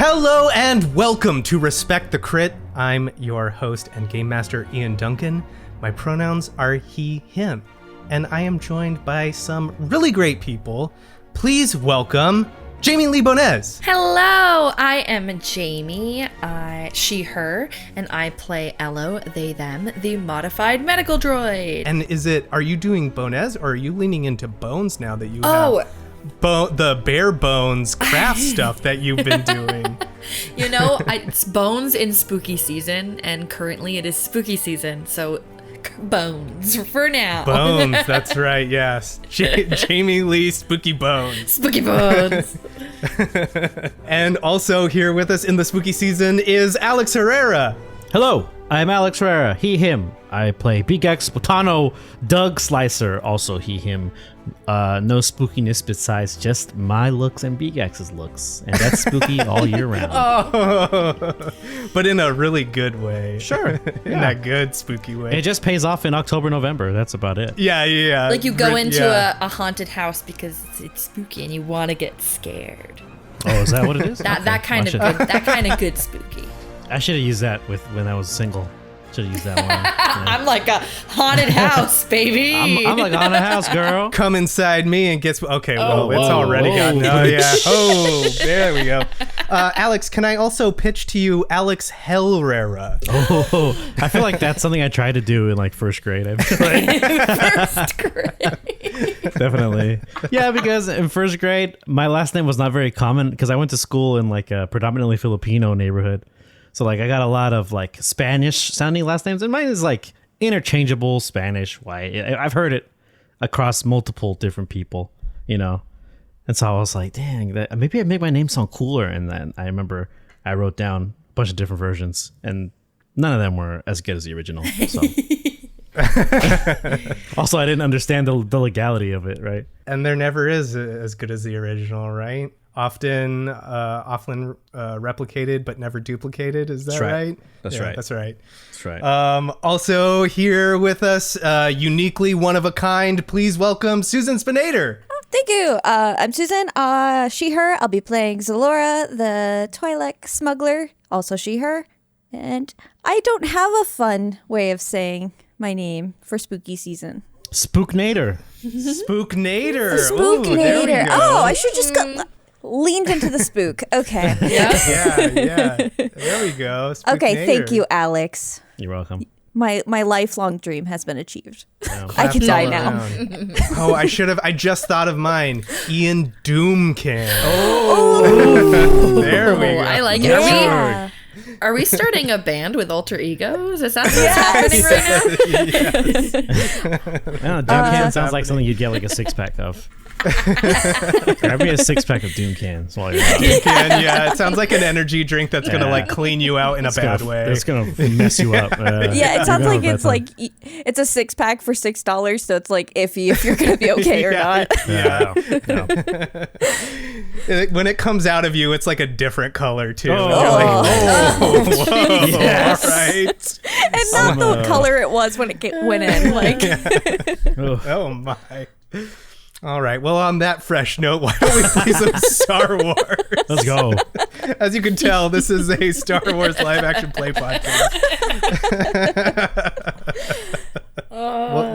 Hello and welcome to Respect the Crit. I'm your host and game master, Ian Duncan. My pronouns are he, him, and I am joined by some really great people. Please welcome Jamie Lee-Bonés. Hello, I am Jamie, she, her, and I play Ello, they, them, the modified medical droid. And are you doing Bonés, or are you leaning into Bones now that you have the bare bones craft stuff that you've been doing? You know, it's Bones in spooky season, and currently it is spooky season, so Bones for now. Bones, that's right, yes. Jamie Lee Spooky Bones. Spooky Bones. And also here with us in the spooky season is Alex Herrera. Hello, I'm Alex Herrera, he, him. I play Beegax, Botano, Doug Slicer, also he, him. No spookiness besides just my looks and Beegax's looks. And that's spooky all year round. Oh, but in a really good way. Sure. In that good spooky way. It just pays off in October, November. That's about it. Yeah. Like you go into a haunted house because it's spooky and you want to get scared. Oh, is that what it is? That kind of good spooky. I should have used that when I was single. Should have used that one. Yeah. I'm like a haunted house, baby. I'm like a haunted house, girl. Come inside me and get... Okay, well, it's whoa, already whoa. gotten... Oh, yeah. Oh, there we go. Alex, can I also pitch to you Alex Herrera? Oh, I feel like that's something I tried to do in like first grade. I feel like. First grade. Definitely. Yeah, because in first grade, my last name was not very common because I went to school in like a predominantly Filipino neighborhood. So like I got a lot of like Spanish sounding last names, and mine is like interchangeable Spanish, white. I've heard it across multiple different people, you know. And so I was like, dang, maybe I make my name sound cooler. And then I remember I wrote down a bunch of different versions, and none of them were as good as the original. So also, I didn't understand the legality of it, right? And there never is as good as the original, right? Often replicated but never duplicated. Is that right? That's right. That's right. That's right. Also here with us, uniquely one of a kind. Please welcome Susan Spenader. Oh, thank you. I'm Susan. She, her. I'll be playing Xelora, the Twi'lek smuggler. Also she, her. And I don't have a fun way of saying my name for spooky season. Spooknader. Spooknader. Spooknader. Ooh, there we go. Oh, I should just leaned into the spook. Okay. Yeah. There we go. Okay, thank you, Alex. You're welcome. My lifelong dream has been achieved. No. I can die now. Oh, I just thought of mine. Ian Doomkin. Oh. There we go. I like it. Yeah. Are we starting a band with alter egos? Is that what's happening right now? I don't know, Doom sounds like something you'd get like a 6-pack of. Grab me a 6-pack of Doom cans while you're out. Doom can, yeah. It sounds like an energy drink that's gonna like clean you out in a bad way. It's gonna mess you up. Yeah, it sounds like it's it's a 6-pack for $6, so it's like iffy if you're gonna be okay or not. Yeah. No. When it comes out of you, it's like a different color too. Oh. You're like, whoa, Yes. all right. And not the color it was when it went in. Like, Oh my. All right. Well, on that fresh note, why don't we play some Star Wars? Let's go. As you can tell, this is a Star Wars live action play podcast. Well,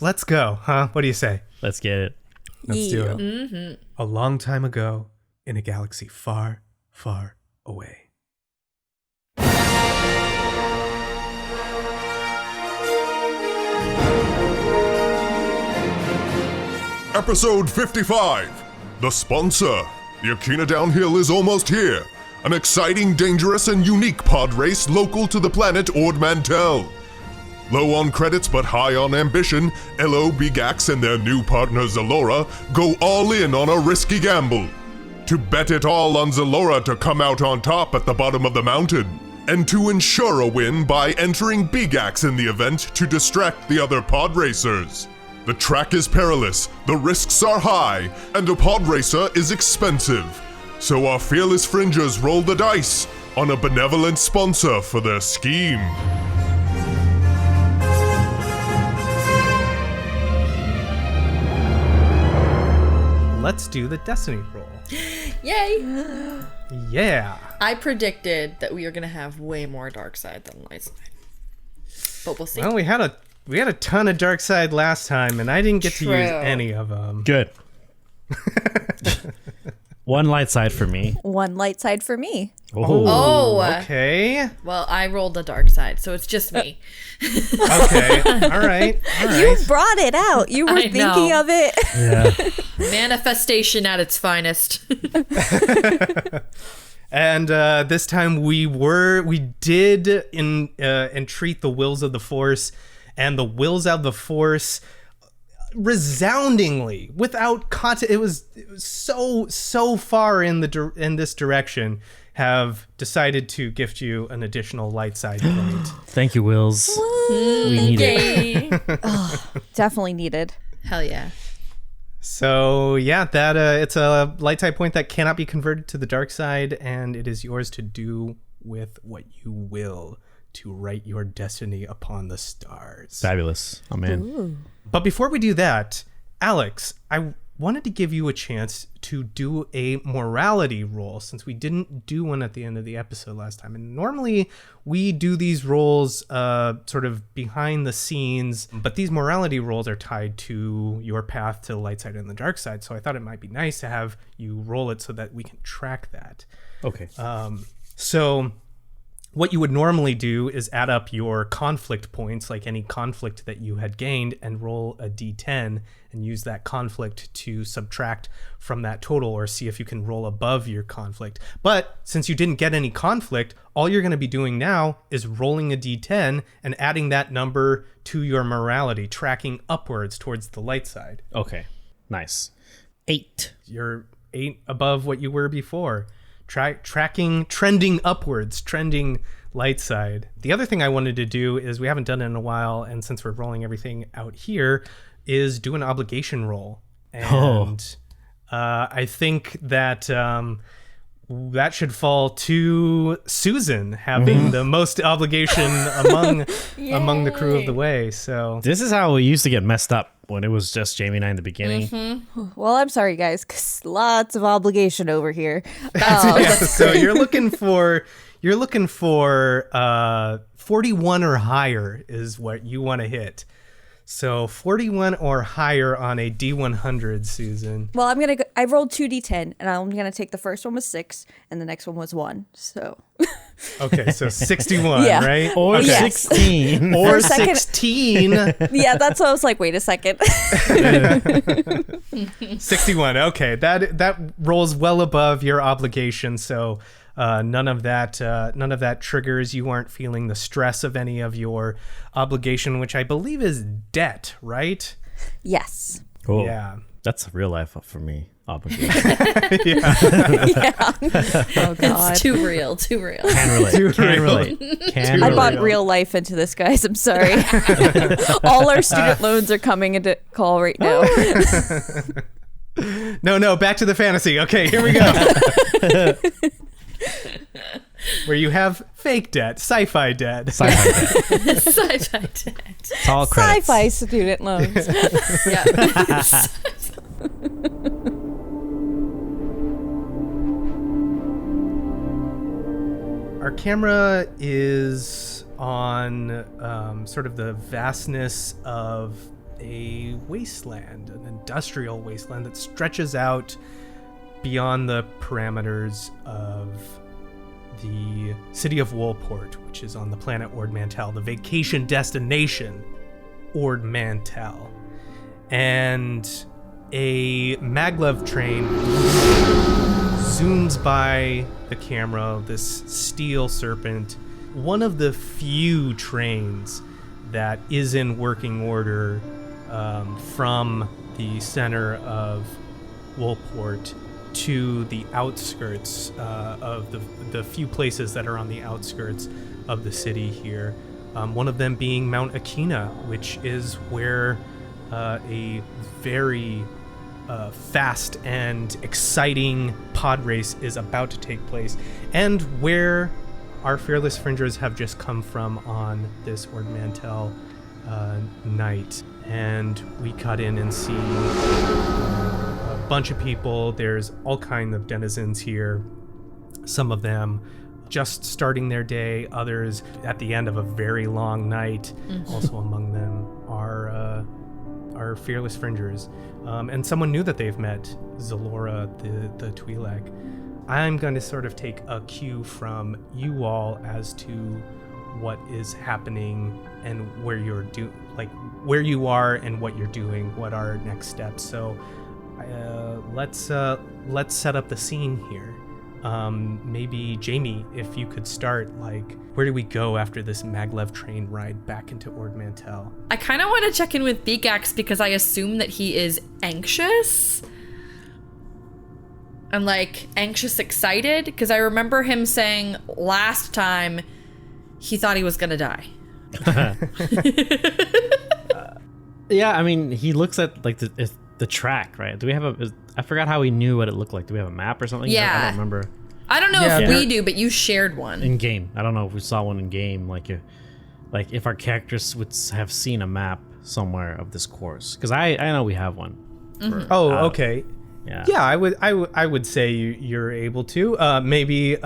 let's go, huh? What do you say? Let's get it. Let's do it. Mm-hmm. A long time ago, in a galaxy far, far away. Episode 55. The sponsor. The Akina Downhill is almost here. An exciting, dangerous, and unique pod race local to the planet Ord Mantell. Low on credits but high on ambition, Ello, Beegax, and their new partner Xelora go all in on a risky gamble. To bet it all on Xelora to come out on top at the bottom of the mountain, and to ensure a win by entering Beegax in the event to distract the other pod racers. The track is perilous, the risks are high, and a pod racer is expensive. So our fearless fringers roll the dice on a benevolent sponsor for their scheme. Let's do the destiny roll. Yay! Yeah. I predicted that we are going to have way more dark side than light side. But we'll see. Well, we had a ton of dark side last time, and I didn't get to True. use any of them. Good. One light side for me. One light side for me. Oh, Okay. well, I rolled the dark side, so it's just me. Okay. All right. You brought it out. You were I thinking know. of it. Yeah. Manifestation at its finest. And this time we did entreat the wills of the Force, and the wills of the Force resoundingly, without context, it was so far in this direction, have decided to gift you an additional light side point. Thank you, Wills. We need it. Yay. Definitely needed. Hell yeah. So yeah, that it's a light side point that cannot be converted to the dark side, and it is yours to do with what you will to write your destiny upon the stars. Fabulous. I'm in. Ooh. But before we do that, Alex, I wanted to give you a chance to do a morality roll, since we didn't do one at the end of the episode last time. And normally we do these rolls sort of behind the scenes, but these morality rolls are tied to your path to the light side and the dark side. So I thought it might be nice to have you roll it so that we can track that. Okay. So what you would normally do is add up your conflict points, like any conflict that you had gained, and roll a d10 and use that conflict to subtract from that total, or see if you can roll above your conflict. But since you didn't get any conflict, all you're going to be doing now is rolling a d10 and adding that number to your morality, tracking upwards towards the light side. Okay. Nice. 8. You're 8 above what you were before. Trending upwards, trending light side. The other thing I wanted to do is, we haven't done it in a while, and since we're rolling everything out here, is do an obligation roll. And I think that that should fall to Susan, having the most obligation among the crew of the way. So This is how we used to get messed up when it was just Jamie and I in the beginning. Well, I'm sorry, guys, because lots of obligation over here. yeah, so you're looking for 41 or higher is what you want to hit. So 41 or higher on a D100, Susan. Well, I rolled 2d10, and I'm gonna take the first one was 6, and the next one was 1. So Okay, so 61, Yeah. right? Or Okay. Yes. 16. Or For a second- 16. yeah, that's what I was like. Wait a second. 61. Okay, that rolls well above your obligation, so none of that triggers. You aren't feeling the stress of any of your obligation, which I believe is debt, right? Yes. Cool. Yeah. That's real life for me. Obligation. Oh God. It's too real. Too real. Can relate. Too Can real. relate. Can I relate. bought real life into this, guys. I'm sorry. All our student loans are coming into call right now. No, back to the fantasy. Okay, here we go. Where you have fake debt, sci-fi debt. Sci-fi debt. Sci-fi debt. It's all credits. Sci-fi student loans. Yeah. Our camera is on sort of the vastness of a wasteland, an industrial wasteland that stretches out beyond the parameters of the city of Woolport, which is on the planet Ord Mantell, the vacation destination Ord Mantell. And a maglev train zooms by the camera, this steel serpent, one of the few trains that is in working order from the center of Woolport to the outskirts of the few places that are on the outskirts of the city here. One of them being Mount Akina, which is where a very fast and exciting pod race is about to take place, and where our fearless fringers have just come from on this Ord Mantell night. And we cut in and see a bunch of people. There's all kinds of denizens here. Some of them just starting their day, others at the end of a very long night. Also among them are fearless fringers. And someone new that they've met, Xelora, the Twi'lek. I'm going to sort of take a cue from you all as to what is happening and where you're where you are and what you're doing, what are next steps. So let's set up the scene here. Maybe Jamie, if you could start, like, where do we go after this maglev train ride back into Ord Mantell? I kind of want to check in with Beegax because I assume that he is anxious. I'm like anxious, excited, because I remember him saying last time he thought he was gonna die. Yeah, I mean, he looks at like the track, right? Do we have I forgot how he knew what it looked like. Do we have a map or something? Yeah. I don't remember. I don't know if we do, but you shared one. In game. I don't know if we saw one in game. Like if our characters would have seen a map somewhere of this course. Because I know we have one. Okay. Yeah. I would say you're able to. Maybe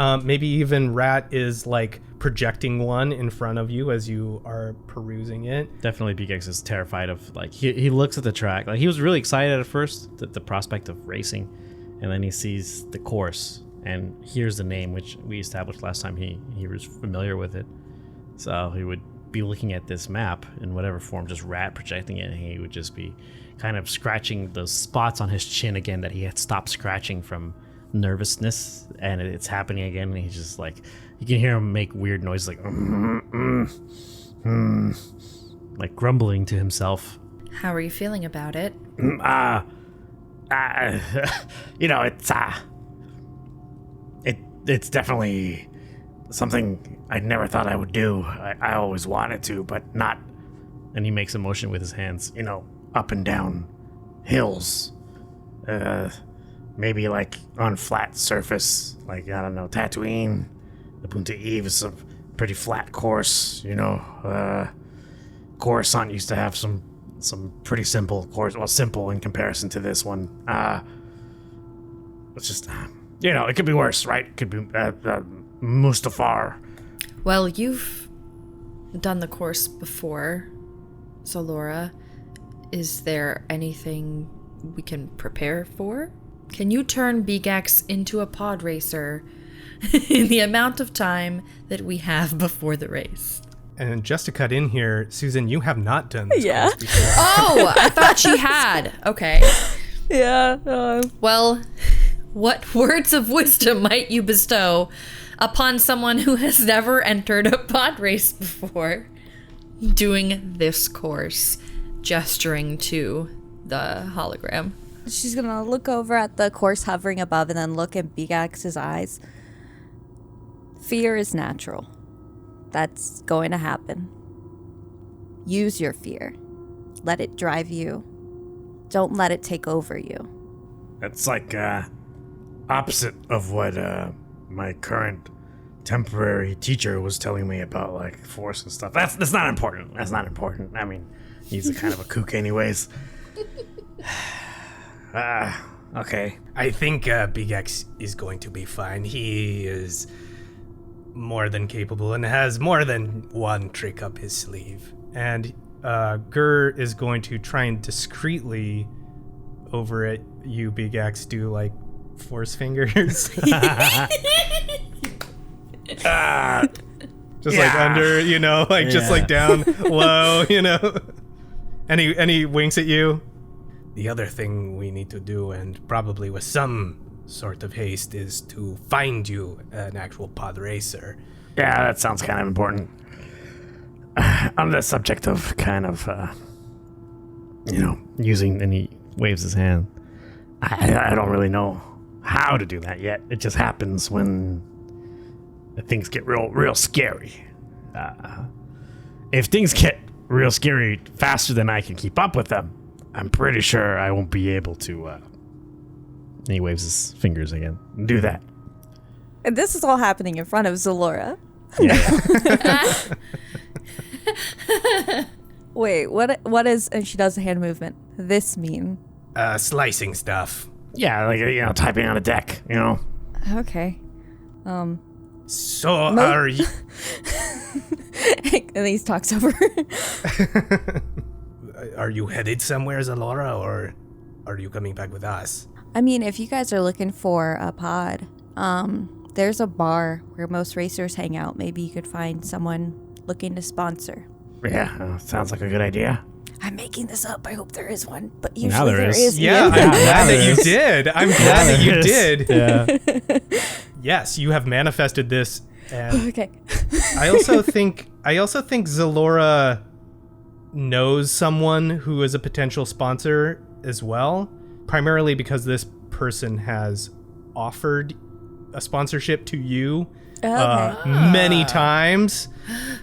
even Rat is like projecting one in front of you as you are perusing it. Definitely Beegax is terrified of, like, he looks at the track. Like, he was really excited at first, the prospect of racing, and then he sees the course and hears the name, which we established last time he was familiar with it. So he would be looking at this map in whatever form, just Rat projecting it, and he would just be kind of scratching those spots on his chin again that he had stopped scratching from nervousness, and it's happening again, and he's just like, you can hear him make weird noises like like grumbling to himself. How are you feeling about it? It's definitely something I never thought I would do. I always wanted to, but not. And he makes a motion with his hands. Up and down hills. Maybe like on flat surface, like, I don't know, Tatooine. The Punta Eve is a pretty flat course, Coruscant used to have some pretty simple course, well, simple in comparison to this one. It's just, it could be worse, right? It could be Mustafar. Well, you've done the course before, Xelora. Is there anything we can prepare for? Can you turn Beegax into a pod racer in the amount of time that we have before the race? And just to cut in here, Susan, you have not done this course before. Oh, I thought she had. Okay. Yeah. Well, what words of wisdom might you bestow upon someone who has never entered a pod race before doing this course, gesturing to the hologram? She's gonna look over at the course hovering above and then look in Beegax's eyes. Fear is natural. That's going to happen. Use your fear. Let it drive you. Don't let it take over you. That's like opposite of what my current temporary teacher was telling me about, like, force and stuff. That's not important. That's not important. I mean, he's a kind of a kook anyways. Okay. I think Beegax is going to be fine. He is more than capable and has more than one trick up his sleeve. And Gur is going to try and discreetly over at you, Beegax, do like force fingers. Just like under, just like down low, And he winks at you. The other thing we need to do, and probably with some sort of haste, is to find you an actual pod racer. Yeah, that sounds kind of important. On the subject of kind of, Using, and he waves his hand. I don't really know how to do that yet. It just happens when things get real scary. If things get real scary faster than I can keep up with them, I'm pretty sure I won't be able to, And he waves his fingers again. do that. And this is all happening in front of Xelora. Yeah. Wait, what is, and she does a hand movement, this mean? Slicing stuff. Yeah, like, typing on a deck, Okay. So are you... And he talks over. Are you headed somewhere, Xelora, or are you coming back with us? I mean, if you guys are looking for a pod, there's a bar where most racers hang out. Maybe you could find someone looking to sponsor. Yeah, sounds like a good idea. I'm making this up. I hope there is one, but Now usually there there is. is. Yeah, I'm glad that you did. I'm glad that you did. Yeah. Yes, you have manifested this. And Okay. I also think Xelora knows someone who is a potential sponsor as well, primarily because this person has offered a sponsorship to you many times,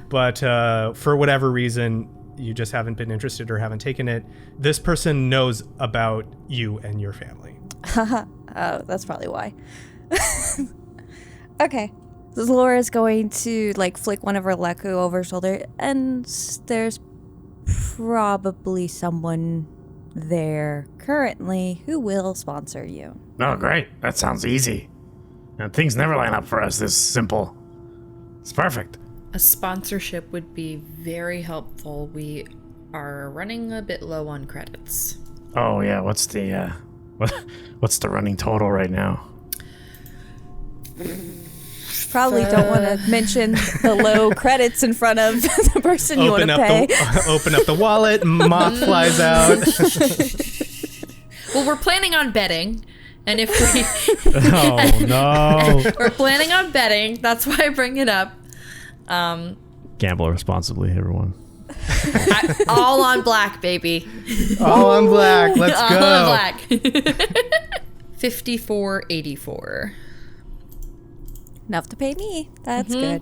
but for whatever reason you just haven't been interested or haven't taken it. This person knows about you and your family. Oh, that's probably why. Okay. Laura is going to flick one of her Leku over her shoulder, and there's probably someone there currently who will sponsor you. Oh, great. That sounds easy. And things never line up for us this simple. It's perfect. A sponsorship would be very helpful. We are running a bit low on credits. Oh, yeah. What's the running total right now? Probably don't want to mention the low credits in front of the person you want to pay. Open up the wallet, moth flies out. Well, we're planning on betting. And if we... Oh, no. We're planning on betting. That's why I bring it up. Gamble responsibly, everyone. All on black, baby. All on black. Let's go. All on black. 54.84. Enough to pay me. That's good.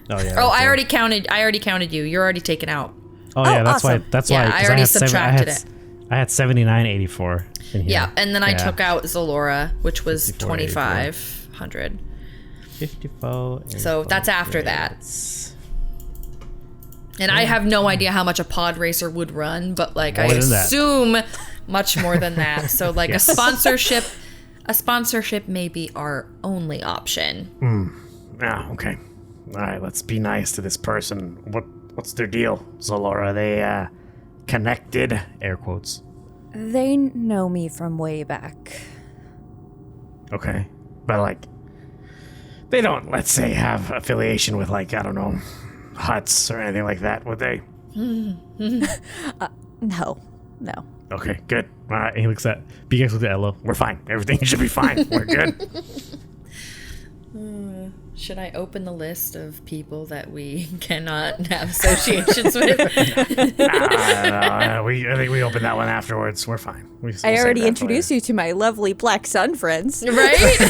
Oh, yeah. Oh, I already counted you. You're already taken out. Oh, yeah, that's awesome. why. That's Yeah, why. 'cause I already had seven- subtracted it. I had 79.84 in here. Yeah, and then I Yeah. took out Xelora, which was 54.84. 2,500. 54. So that's after that. And I have no idea how much a pod racer would run, but I More than that. assume much more than that. So Yes. a sponsorship may be our only option. Ah, okay. All right, let's be nice to this person. What's their deal, Xelora? Are they connected? Air quotes. They know me from way back. Okay, but they don't, let's say, have affiliation with I don't know, huts or anything like that, would they? No. Okay, good. All right, He looks at Beegax looks at Elo. we're fine. Everything should be fine. We're good. Should I open the list of people that we cannot have associations with? I think we opened that one afterwards. We're fine. I already introduced you to my lovely Black Sun friends. Right?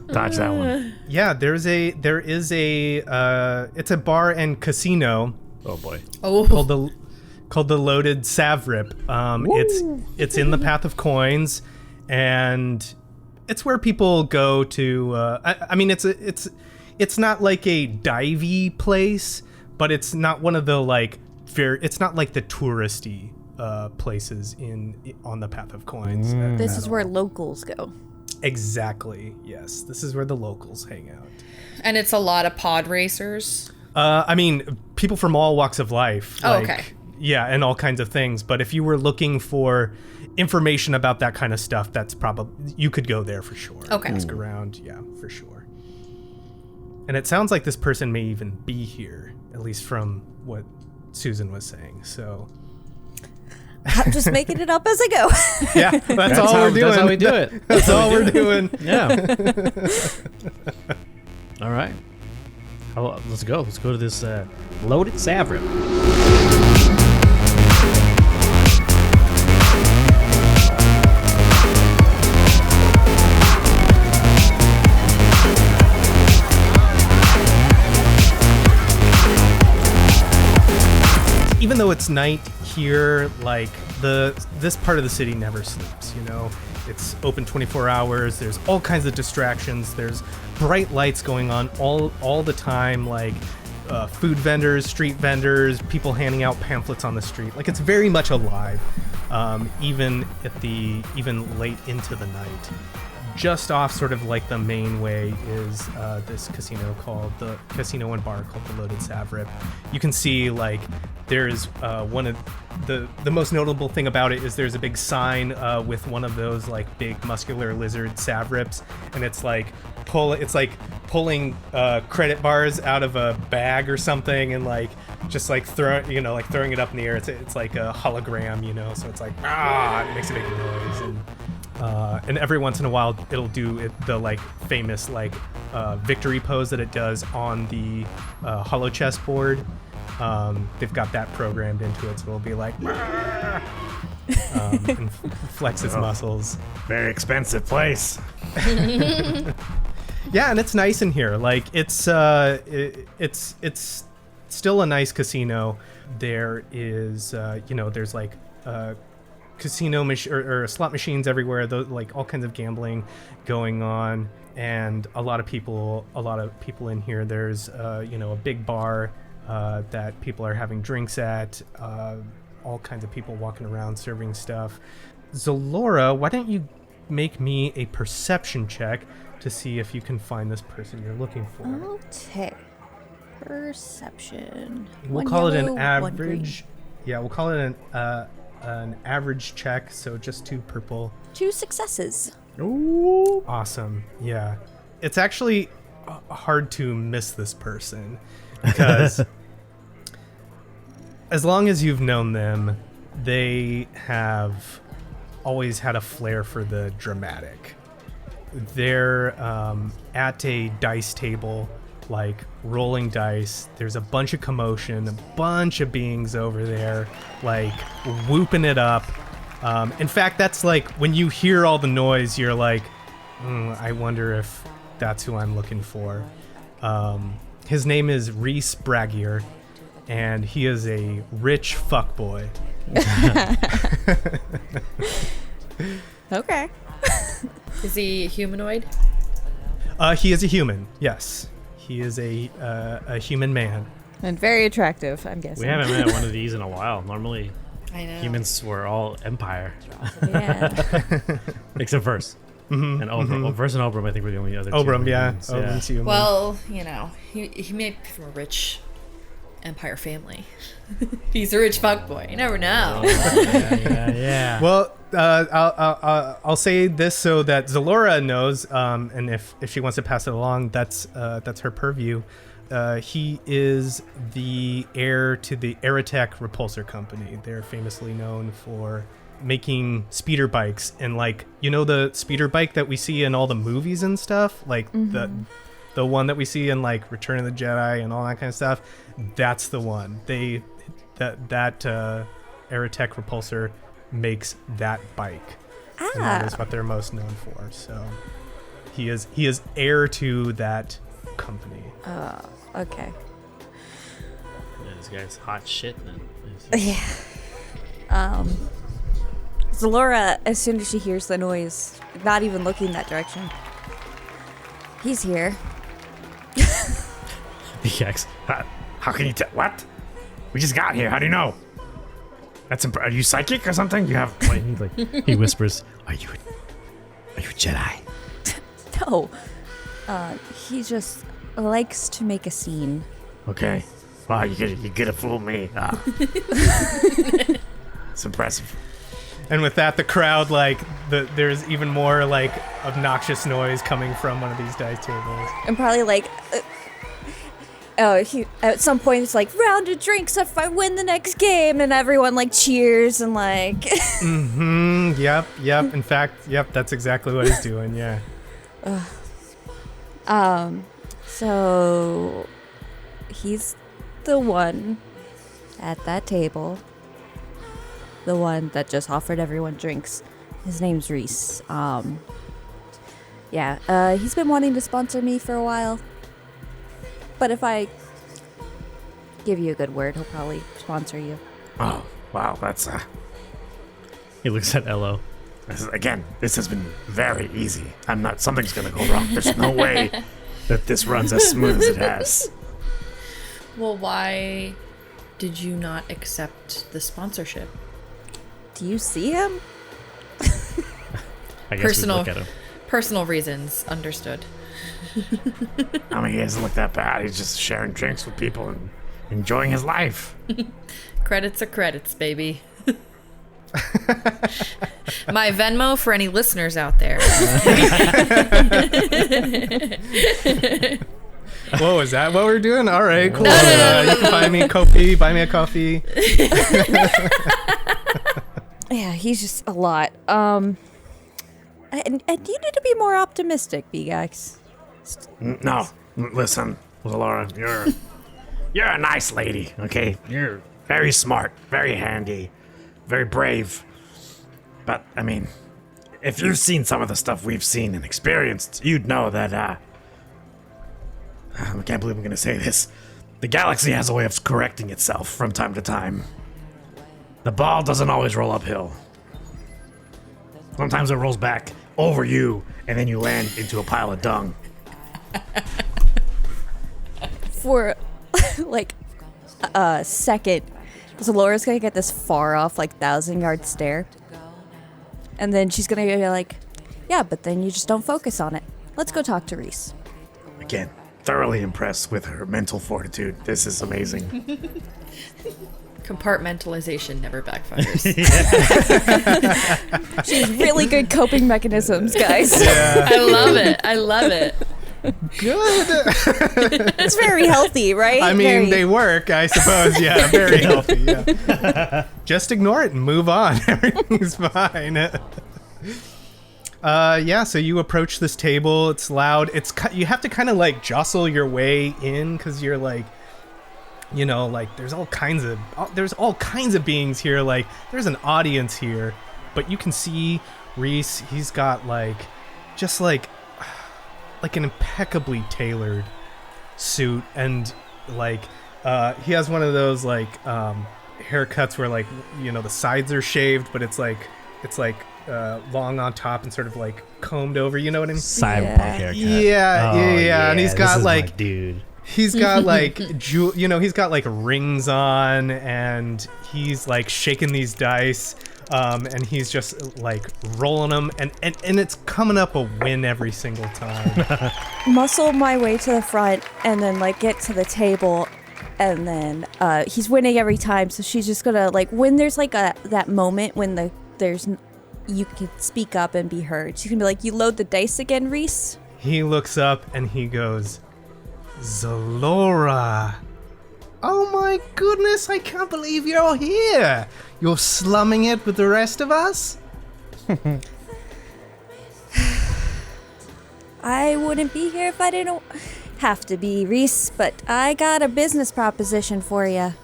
Dodge that one. Yeah, there is a it's a bar and casino Oh boy. called the Loaded Savrip. It's in the Path of Coins, and it's where people go to. I mean, it's not like a divey place, but it's not one of the it's not like the touristy places on the Path of Coins. This is where locals go. Exactly. Yes, this is where the locals hang out. And it's a lot of pod racers. I mean, people from all walks of life. Oh, okay. Yeah, and all kinds of things. But if you were looking for information about that kind of stuff, that's probably, you could go there for sure. Okay. Ask around, yeah, for sure. And it sounds like this person may even be here, at least from what Susan was saying. So I'm just making it up as I go. yeah, that's all we're doing. That's how we do it. That's all we're doing. Yeah. All right. Let's go. Let's go to this Loaded Savrip. Even though it's night here, this part of the city never sleeps, It's open 24 hours. There's all kinds of distractions. There's bright lights going on all the time. food vendors, street vendors, people handing out pamphlets on the street. Like, it's very much alive, even late into the night. Just off sort of like the main way is this casino called the Casino and Bar called the Loaded Savrip. You can see like there's one of the most notable thing about it is there's a big sign with one of those like big muscular lizard Savrips, and it's like pulling credit bars out of a bag or something, and like just like throwing it up in the air. It's like a hologram, so it's like it makes a big noise. And every once in a while it'll do the like famous like victory pose that it does on the holo chess board. They've got that programmed into it, so it'll be like and flex its muscles. Very expensive place. Yeah, and it's nice in here. Like it's still a nice casino. There is there's like casino or slot machines everywhere, like all kinds of gambling going on, and a lot of people in here. There's a big bar that people are having drinks at, all kinds of people walking around serving stuff. Xelora, why don't you make me a perception check to see if you can find this person you're looking for. Okay. Perception. We'll call it an average. Yeah, we'll call it an average check, so just 2 purple. 2 successes. Ooh. Awesome. Yeah. It's actually hard to miss this person because as long as you've known them, they have always had a flair for the dramatic. They're at a dice table, like rolling dice. There's a bunch of commotion, a bunch of beings over there, like whooping it up. In fact, that's like when you hear all the noise, you're like, I wonder if that's who I'm looking for. His name is Reese Bragier, and he is a rich fuckboy. Okay. Is he humanoid? He is a human, yes. He is a human man. And very attractive, I'm guessing. We haven't met one of these in a while. Normally, I know. humans were all Empire. Yeah. Except Verse. Mm-hmm, and Obram. Well, Verse and Obram, I think, were the only other two. Obram, yeah. humans. Obram's human. Well, he may be from a rich Empire family. He's a rich fuckboy. You never know. Yeah. Well, I'll say this so that Xelora knows, and if she wants to pass it along, that's her purview. He is the heir to the Aerotech Repulsor Company. They're famously known for making speeder bikes, and like the speeder bike that we see in all the movies and stuff, like the one that we see in like Return of the Jedi and all that kind of stuff. That's the one. That Aerotech Repulsor makes that bike. And that is what they're most known for. So he is heir to that company. Okay. Yeah, this guy's hot shit, man. Yeah. Xelora, as soon as she hears the noise, not even looking that direction. He's here. Beegax. How can you tell? What? We just got here. How do you know? Are you psychic or something? You have. He whispers, Are you a Jedi? No. He just likes to make a scene. Okay. Wow, you're gonna fool me. It's impressive. And with that, the crowd, there's even more obnoxious noise coming from one of these dice tables. And probably he at some point it's like round of drinks if I win the next game, and everyone cheers and Yep. In fact, that's exactly what he's doing. Yeah. So he's the one at that table. The one that just offered everyone drinks. His name's Reese. He's been wanting to sponsor me for a while. But if I give you a good word, he'll probably sponsor you. Oh, wow, that's He looks at Elo. This has been very easy. Something's gonna go wrong. There's no way that this runs as smooth as it has. Well, why did you not accept the sponsorship? Do you see him? I guess we look at him. Personal reasons, understood. I mean, he doesn't look that bad. He's just sharing drinks with people and enjoying his life. Credits are credits, baby. My Venmo for any listeners out there. Whoa, is that what we're doing? All right, cool. No. You can buy me a coffee. Buy me a coffee. Yeah, he's just a lot. And you need to be more optimistic, Beegax. No, listen, Laura, you're a nice lady, okay? You're very smart, very handy, very brave. But, I mean, if you've seen some of the stuff we've seen and experienced, you'd know that, I can't believe I'm gonna say this. The galaxy has a way of correcting itself from time to time. The ball doesn't always roll uphill. Sometimes it rolls back over you, and then you land into a pile of dung. For, like, a second, so Laura's gonna get this far off, like, 1,000-yard stare. And then she's gonna be like, yeah, but then you just don't focus on it. Let's go talk to Reese. Again, thoroughly impressed with her mental fortitude. This is amazing. Compartmentalization never backfires. She has really good coping mechanisms, guys. Yeah. I love it. Good. It's very healthy, right? I mean, they work, I suppose. Yeah, very healthy. Yeah. Just ignore it and move on. Everything's fine. Yeah, so you approach this table. It's loud. You have to kind of like jostle your way in because you're like, you know, like there's all kinds of beings here. Like there's an audience here, but you can see Reese. He's got like just like an impeccably tailored suit, and like he has one of those like haircuts where like, you know, the sides are shaved, but it's like long on top and sort of like combed over, you know what I mean? Cyberpunk haircut. Yeah, and he's got this is like my dude. he's got like he's got like rings on, and he's like shaking these dice, and he's just like rolling them, and it's coming up a win every single time. Muscle my way to the front and then like get to the table, and then he's winning every time, so she's just gonna like, when there's like that moment when you can speak up and be heard, she's gonna be like, you load the dice again, Reese? He looks up and he goes, Xelora. Oh my goodness, I can't believe you're here. You're slumming it with the rest of us? I wouldn't be here if I didn't have to be, Reese, but I got a business proposition for you.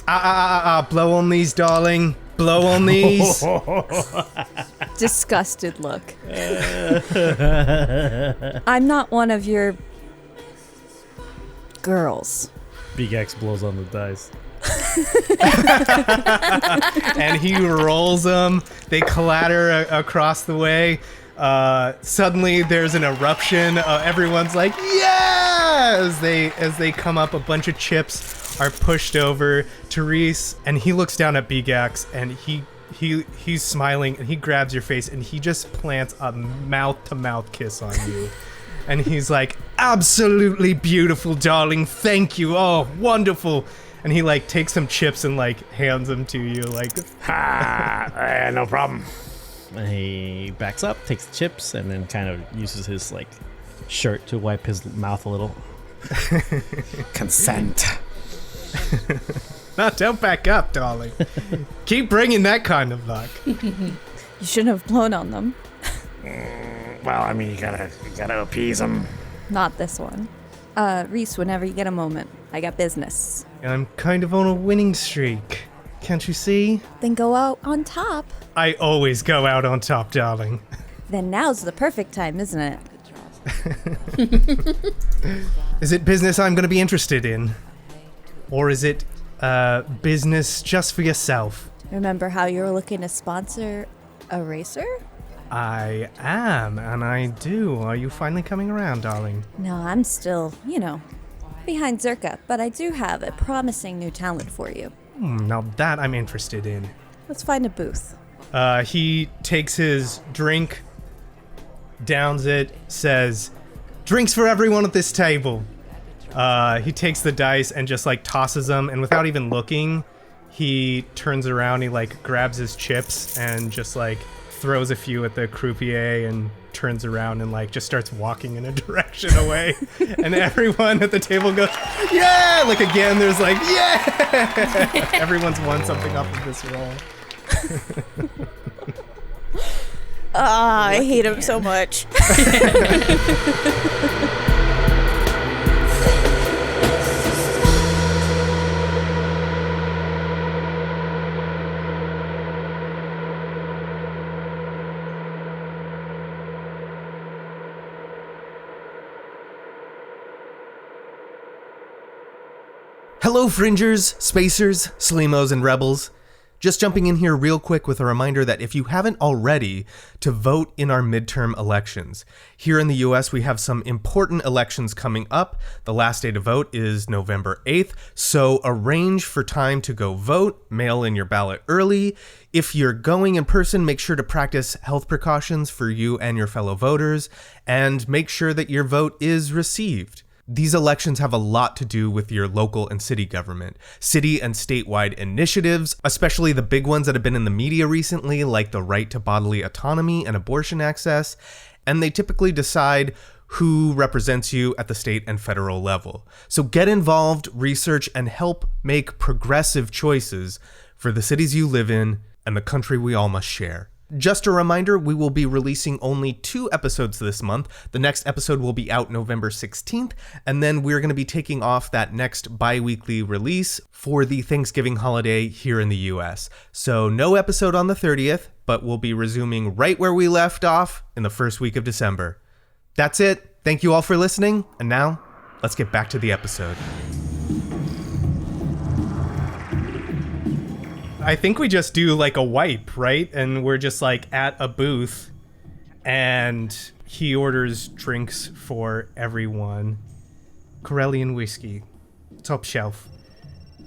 Blow on these, darling. Blow on these. Disgusted look. I'm not one of your girls. Beegax blows on the dice. And he rolls them. They clatter across the way. Suddenly there's an eruption. Everyone's like, yeah! As they come up, a bunch of chips are pushed over to Reese, and he looks down at Beegax, and he's smiling, and he grabs your face, and he just plants a mouth-to-mouth kiss on you. And he's like, absolutely beautiful, darling. Thank you. Oh, wonderful. And he like takes some chips and like hands them to you. Like, No problem. And he backs up, takes the chips, and then kind of uses his like shirt to wipe his mouth a little. Consent. no, don't back up, darling. Keep bringing that kind of luck. You shouldn't have blown on them. Well, I mean, you gotta appease him. Not this one. Reese, whenever you get a moment, I got business. I'm kind of on a winning streak. Can't you see? Then go out on top. I always go out on top, darling. Then now's the perfect time, isn't it? Is it business I'm going to be interested in? Or is it business just for yourself? Remember how you were looking to sponsor a racer? I am, and I do. Are you finally coming around, darling? No, I'm still, behind Zerka, but I do have a promising new talent for you. Now that I'm interested in. Let's find a booth. He takes his drink, downs it, says, "Drinks for everyone at this table." He takes the dice and just like tosses them, and without even looking, he turns around, he like grabs his chips and just like throws a few at the croupier and turns around and like just starts walking in a direction away. And everyone at the table goes, "Yeah!" Like again, there's like, "Yeah!" Everyone's won something off of this roll. I hate him so much. Hello, Fringers, Spacers, Sleemos, and Rebels. Just jumping in here real quick with a reminder that if you haven't already, to vote in our midterm elections. Here in the US, we have some important elections coming up. The last day to vote is November 8th, so arrange for time to go vote, mail in your ballot early. If you're going in person, make sure to practice health precautions for you and your fellow voters, and make sure that your vote is received. These elections have a lot to do with your local and city government. City and statewide initiatives, especially the big ones that have been in the media recently, like the right to bodily autonomy and abortion access, and they typically decide who represents you at the state and federal level. So get involved, research, and help make progressive choices for the cities you live in and the country we all must share. Just a reminder, we will be releasing only 2 episodes this month. The next episode will be out November 16th, and then we're going to be taking off that next bi-weekly release for the Thanksgiving holiday here in the US. So no episode on the 30th, but we'll be resuming right where we left off in the first week of December. That's it. Thank you all for listening, and now let's get back to the episode. I think we just do like a wipe, right? And we're just like at a booth and he orders drinks for everyone. Corellian whiskey, top shelf.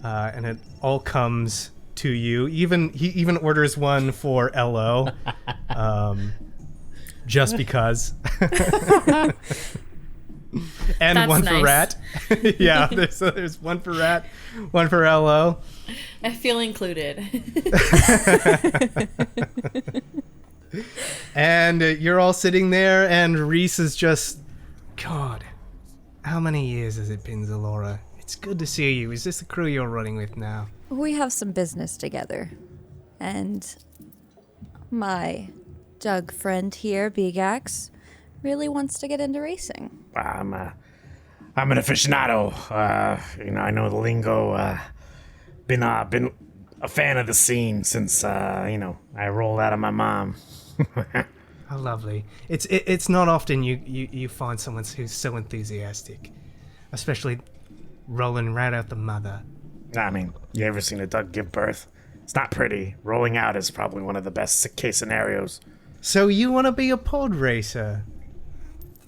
And it all comes to you. He even orders one for LO. Just because. And That's one nice. for Rat. Yeah, there's one for Rat, one for LO. I feel included. And you're all sitting there, and Reese is just, God, how many years has it been, Xelora? It's good to see you. Is this the crew you're running with now? We have some business together. And my Doug friend here, Beegax, really wants to get into racing. I'm an aficionado. I know the lingo. Been a fan of the scene since I rolled out of my mom. How lovely. It's not often you find someone who's so enthusiastic, especially rolling right out the mother. I mean, you ever seen a duck give birth? It's not pretty. Rolling out is probably one of the best case scenarios. So you want to be a pod racer?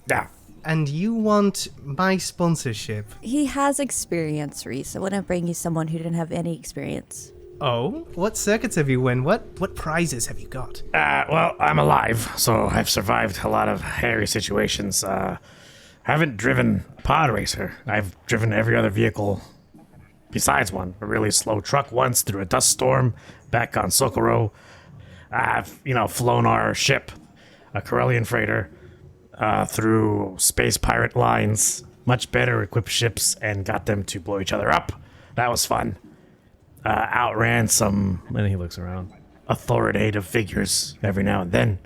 Yeah. And you want my sponsorship? He has experience, Reese. I wouldn't bring you someone who didn't have any experience. Oh? What circuits have you won? What prizes have you got? Well, I'm alive, so I've survived a lot of hairy situations. Haven't driven a pod racer. I've driven every other vehicle besides one. A really slow truck once through a dust storm back on Socorro. I've, flown our ship, a Corellian freighter, through space pirate lines, much better equipped ships, and got them to blow each other up. That was fun. Outran some, And he looks around. authoritative figures every now and then.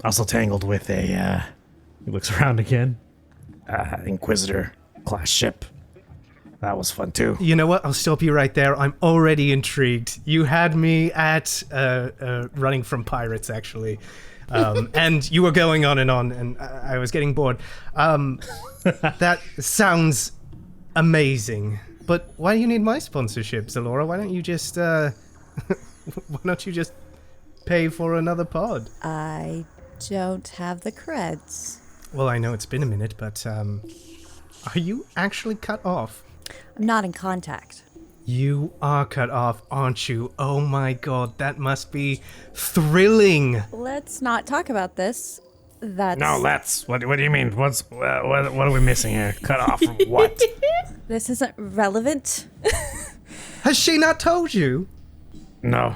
Also tangled with a He looks around again. Inquisitor class ship. That was fun too. You know what? I'll stop you right there. I'm already intrigued. You had me at running from pirates, actually. And you were going on, and I was getting bored. That sounds amazing. But why do you need my sponsorship, Xelora? Why don't you just pay for another pod? I don't have the creds. Well, I know it's been a minute, but Are you actually cut off? I'm not in contact. You are cut off, aren't you? Oh my god, that must be thrilling. Let's not talk about this. That's... No, let's. What do you mean? What are we missing here? Cut off from what? This isn't relevant. Has she not told you? No.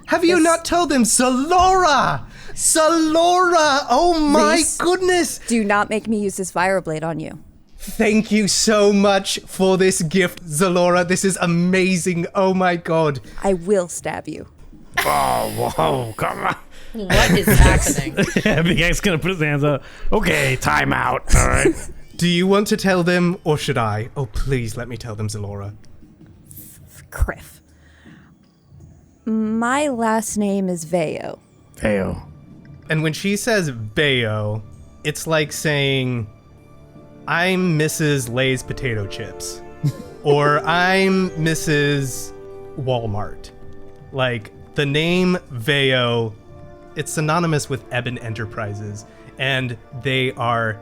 Have you not told them? Xelora! Xelora! Oh my Reese, goodness! Do not make me use this vibroblade on you. Thank you so much for this gift, Xelora. This is amazing. Oh my god. I will stab you. Oh, whoa, come on. What is happening? Beegax gonna put his hands up. Okay, time out. All right. Do you want to tell them, or should I? Oh, please let me tell them, Xelora. Criff. My last name is Veo. Veo. And when she says Bayo, it's like saying, I'm Mrs. Lay's potato chips. Or I'm Mrs. Walmart. Like, the name Veo, it's synonymous with Eben Enterprises, and they are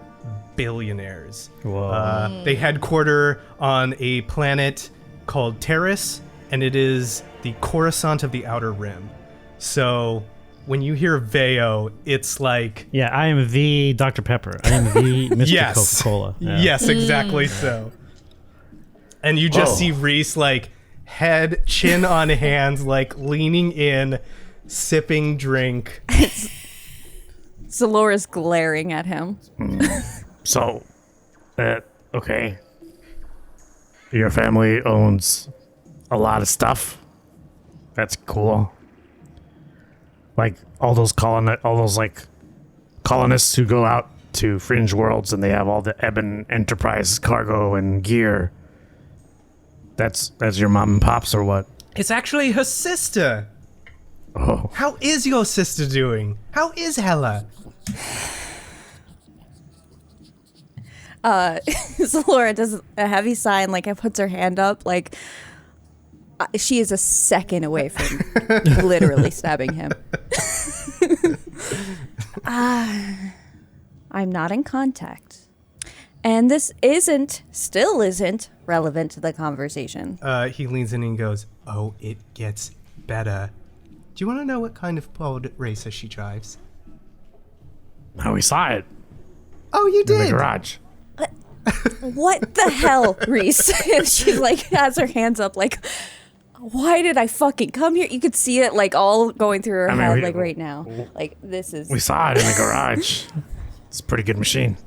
billionaires. Whoa. They headquarter on a planet called Terrace, and it is the Coruscant of the Outer Rim. So when you hear Veo, it's like... Yeah, I am the Dr. Pepper. I am the Mr. Yes. Coca-Cola. Yeah. Yes, exactly so. And you just see Reese, like, head, chin on hands, like, leaning in, sipping drink. Xelora's glaring at him. So, okay. Your family owns a lot of stuff. That's cool. Like all those colonists who go out to fringe worlds and they have all the Eben Enterprise cargo and gear. That's your mom and pops or what? It's actually her sister. Oh. How is your sister doing? How is Hella? Xelora does a heavy sigh and, like, puts her hand up, like, she is a second away from literally stabbing him. I'm not in contact. And this still isn't relevant to the conversation. He leans in and goes, oh, it gets better. Do you want to know what kind of pod racer she drives? Oh, we saw it Oh, you in the did? garage. What the hell, Reese? And she, like, has her hands up, like, why did I fucking come here? You could see it, like, all going through her head, like, right now. Like, this is... We saw it in the garage. It's a pretty good machine.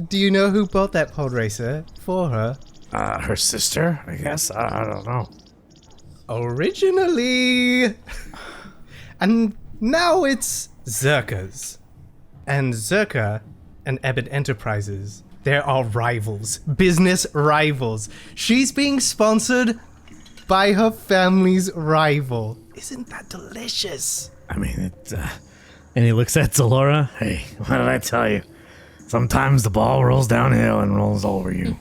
Do you know who bought that pod racer for her? Her sister, I guess. I don't know. Originally. And now it's Zerka's. And Zerka and Eben Enterprises, there are rivals, business rivals. She's being sponsored by her family's rival. Isn't that delicious? I mean, And he looks at Xelora. hey, what did I tell you? Sometimes the ball rolls downhill and rolls over you.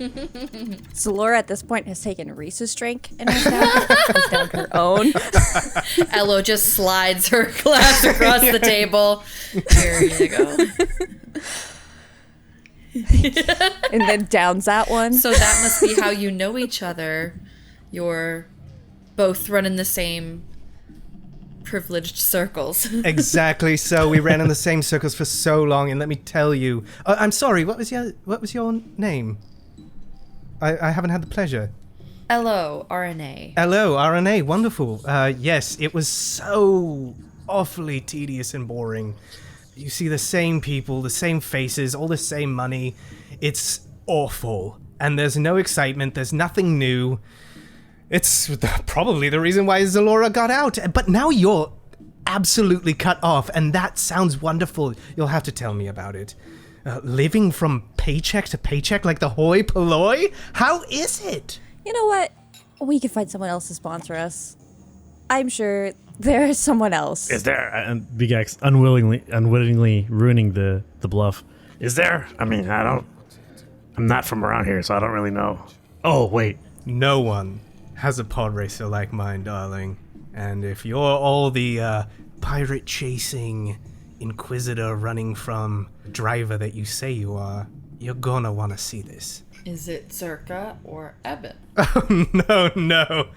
Xelora at this point has taken Reese's drink and has downed her own. Elo just slides her glass across the table. Here you go. And then downs that one. So that must be how you know each other. You're both running the same privileged circles. Exactly so. We ran in the same circles for so long, and let me tell you. I'm sorry. What was your name? I haven't had the pleasure. Hello, RNA. Hello, RNA. Wonderful. Yes, it was so awfully tedious and boring. You see the same people, the same faces, all the same money. It's awful. And there's no excitement. There's nothing new. It's probably the reason why Xelora got out. But now you're absolutely cut off, and that sounds wonderful. You'll have to tell me about it. Living from paycheck to paycheck like the hoi polloi? How is it? You know what? We can find someone else to sponsor us. I'm sure there is someone else. Is there? And Beegax unwittingly ruining the bluff. Is there? I mean, I'm not from around here, so I don't really know. Oh, wait. No one has a pod racer like mine, darling. And if you're all the pirate chasing inquisitor running from driver that you say you are, You're gonna want to see this. Is it Zerka or Eben? No.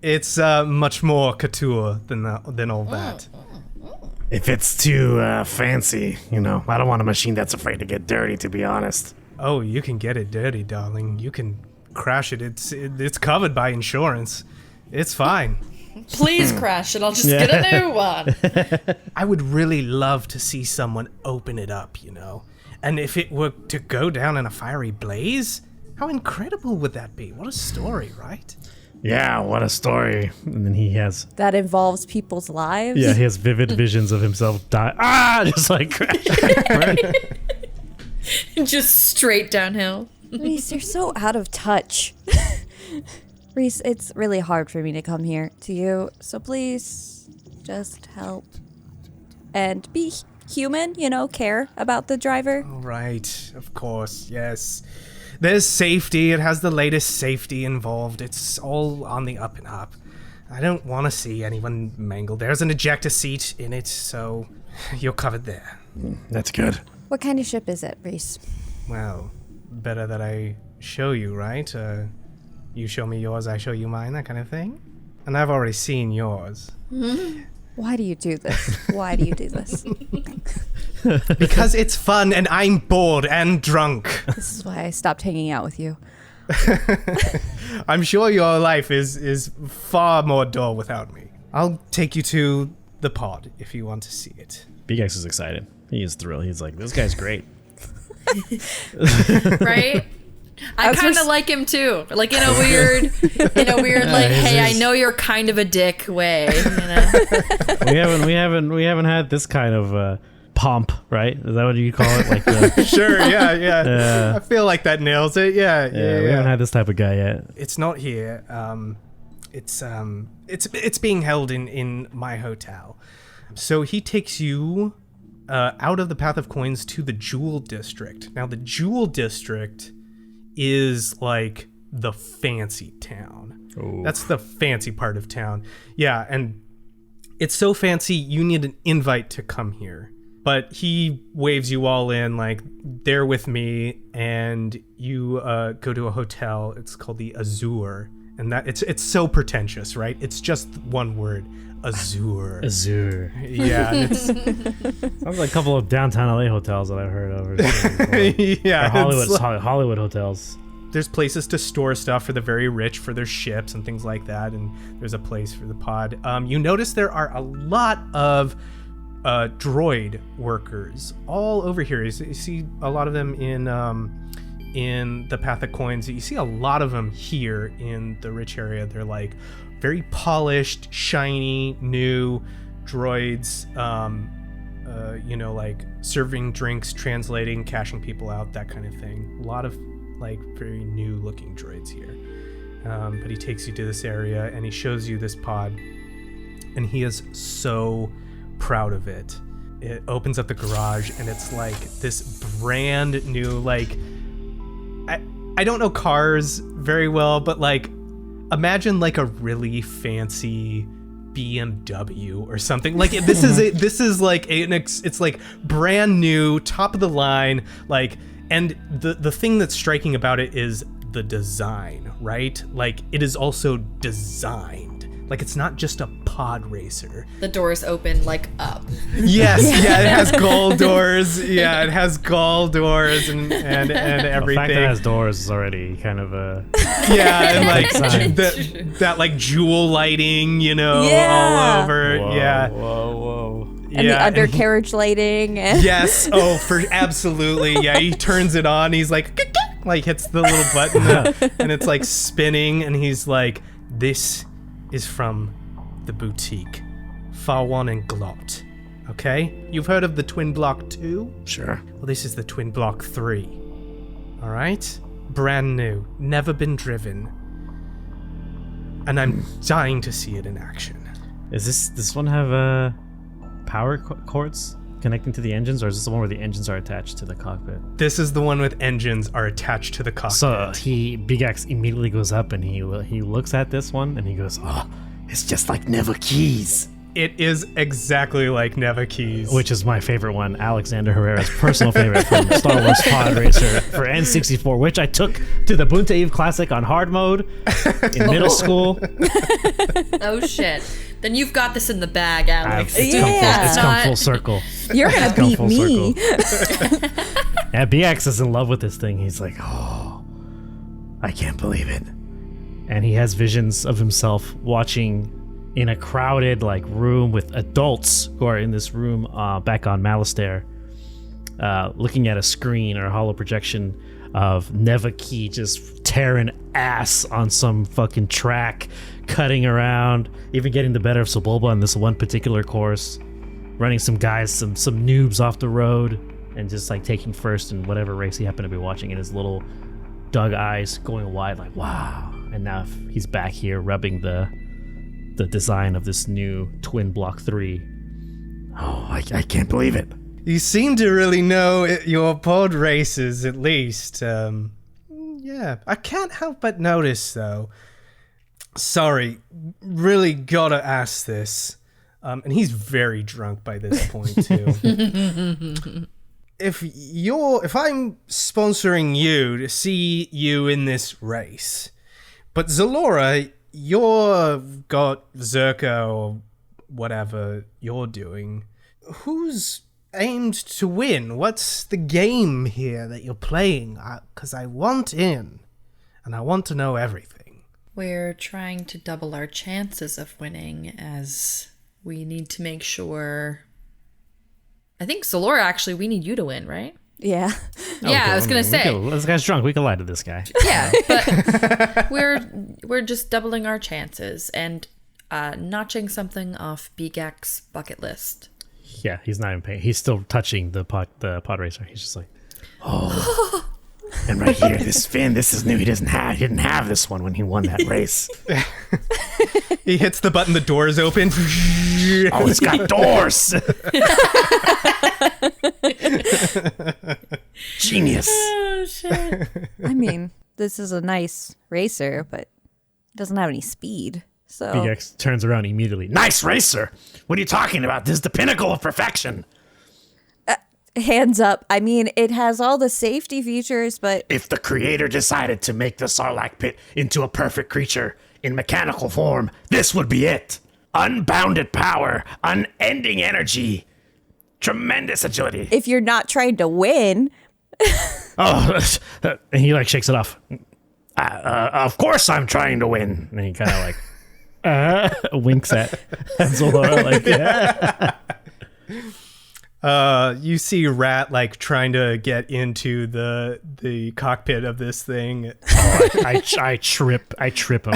It's much more couture than all that. If it's too fancy, I don't want a machine that's afraid to get dirty, to be honest. Oh, you can get it dirty, darling. You can crash it. It's covered by insurance. It's fine. Please crash it. I'll just get a new one. I would really love to see someone open it up, And if it were to go down in a fiery blaze, how incredible would that be? What a story, right? Yeah, what a story. And then he has... That involves people's lives? Yeah, he has vivid visions of himself die. Just like crash. Just straight downhill. Reese, you're so out of touch. Reese, it's really hard for me to come here to you, so please just help. And be human, care about the driver. All right, of course, yes. There's safety. It has the latest safety involved. It's all on the up and up. I don't want to see anyone mangled. There's an ejector seat in it, so you're covered there. That's good. What kind of ship is it, Reese? Well, better that I show you, right? You show me yours, I show you mine, that kind of thing. And I've already seen yours. Why do you do this? Why do you do this? Because it's fun and I'm bored and drunk. This is why I stopped hanging out with you. I'm sure your life is far more dull without me. I'll take you to the pod if you want to see it. Beegax is excited. He is thrilled. He's like, this guy's great. Right? I kind of like him too. Like in a weird like, hey, I know you're kind of a dick way. We haven't had this kind of pomp, right? Is that what you call it? Like Sure, yeah. I feel like that nails it. Yeah. We haven't had this type of guy yet. It's not here. It's being held in my hotel. So he takes you out of the Path of Coins to the Jewel District. Now the Jewel District is like the fancy town. Ooh. That's the fancy part of town. Yeah, and it's so fancy you need an invite to come here. But he waves you all in, like, they're with me, and you go to a hotel. It's called the Azure, and that it's so pretentious, right? It's just one word, Azure. Azure. Yeah, and it's Sounds like a couple of downtown LA hotels that I've heard of. yeah, Hollywood hotels. There's places to store stuff for the very rich for their ships and things like that, and there's a place for the pod. You notice there are a lot of droid workers all over here. You see a lot of them in the Path of Coins. You see a lot of them here in the rich area. They're like very polished, shiny, new droids, like serving drinks, translating, cashing people out, that kind of thing. A lot of like very new looking droids here. But he takes you to this area and he shows you this pod, and he is so proud of it. It opens up the garage and it's like this brand new, like, I don't know cars very well, but like imagine like a really fancy BMW or something. Like this is like it's like brand new, top of the line, like, and the thing that's striking about it is the design, right? Like it is also designed. Like it's not just a pod racer. The doors open like up. Yes, yeah, it has gold doors. Yeah, it has gold doors and everything. The fact that it has doors is already kind of a yeah, and like that like jewel lighting, all over. Whoa, yeah. Whoa. And the undercarriage lighting. And yes. Oh, for absolutely. Yeah, he turns it on. He's like hits the little button and it's like spinning, and he's like, "This is from the boutique, Farwan and Glot. Okay? You've heard of the Twin Block 2? Sure. Well, this is the Twin Block 3. Alright? Brand new. Never been driven. And I'm dying to see it in action. Is this one have power cords connecting to the engines, or is this the one where the engines are attached to the cockpit? This is the one with engines are attached to the cockpit. So Beegax immediately goes up and he looks at this one and he goes, "Oh, it's just like Never Keys." It is exactly like Neva Keys. Which is my favorite one, Alexander Herrera's personal favorite from Star Wars Pod Racer for N64, which I took to the Bunta Eve Classic on hard mode in middle school. Oh shit. Then you've got this in the bag, Alex. It's come full circle. You're gonna beat me. Yeah, Beegax is in love with this thing. He's like, oh, I can't believe it. And he has visions of himself watching in a crowded like room with adults who are in this room back on Malastair, looking at a screen or a hollow projection of Neva Key just tearing ass on some fucking track, cutting around, even getting the better of Sebulba on this one particular course, running some guys, some noobs off the road, and just like taking first in whatever race he happened to be watching, and his little dug eyes going wide like, wow. And now he's back here rubbing the design of this new Twin Block 3. Oh, I can't believe it. You seem to really know your pod races, at least. Yeah, I can't help but notice, though. Sorry, really gotta ask this. And he's very drunk by this point, too. If I'm sponsoring you to see you in this race, but Xelora, you've got Zerka or whatever you're doing, who's aimed to win? What's the game here that you're playing? Because I want in, and I want to know everything. We're trying to double our chances of winning, as we need to make sure... I think, Xelora, actually, we need you to win, right? Yeah. Yeah, I was going to say. This guy's drunk. We can lie to this guy. Yeah, but we're just doubling our chances and notching something off Beegax bucket list. Yeah, he's not even paying. He's still touching the pod racer. He's just like, oh. And right here, this fin, this is new. He didn't have this one when he won that race. He hits the button, the doors open. Oh, it's got doors. Genius. Oh, shit. I mean, this is a nice racer, but it doesn't have any speed. So Beegax turns around immediately. Nice racer. What are you talking about? This is the pinnacle of perfection. Hands up. I mean, it has all the safety features, but If the creator decided to make the Sarlacc pit into a perfect creature in mechanical form, this would be it. Unbounded power, unending energy, tremendous agility. if you're not trying to win, Oh, and he like shakes it off. Of course I'm trying to win. And he kind of like winks at Xelora like, yeah. You see Rat like trying to get into the cockpit of this thing. Oh, I trip him.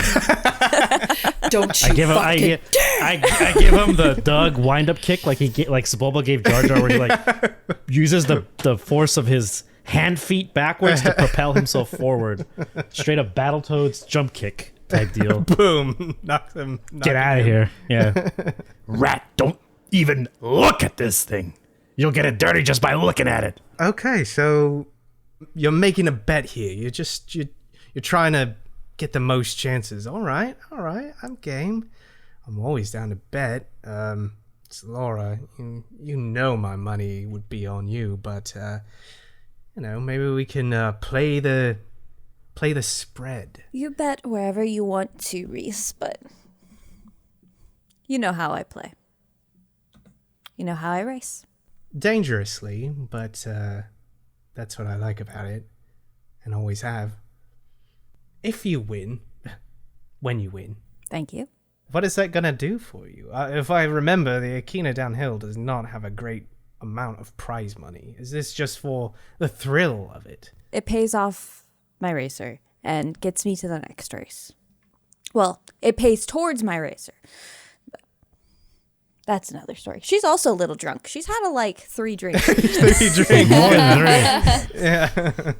Don't you I give him the Doug wind up kick like Sebulba gave Jar Jar, where he like uses the force of his hand feet backwards to propel himself forward. Straight up Battletoads jump kick type deal. Boom! Knock him. Get out of here! Yeah. Rat, don't even look at this thing. You'll get it dirty just by looking at it. Okay, so you're making a bet here. You're trying to get the most chances. All right, I'm game. I'm always down to bet. Laura, you know my money would be on you, but maybe we can play the spread. you bet wherever you want to, Reese, but you know how I play. You know how I race. Dangerously, but that's what I like about it, and always have. If you win, when you win, Thank you. what is that gonna do for you? If I remember, the Akina Downhill does not have a great amount of prize money. Is this just for the thrill of it? It pays off my racer and gets me to the next race. Well, it pays towards my racer. But that's another story. She's also a little drunk. She's had 3 drinks. 3 drinks. More than 3. Yeah.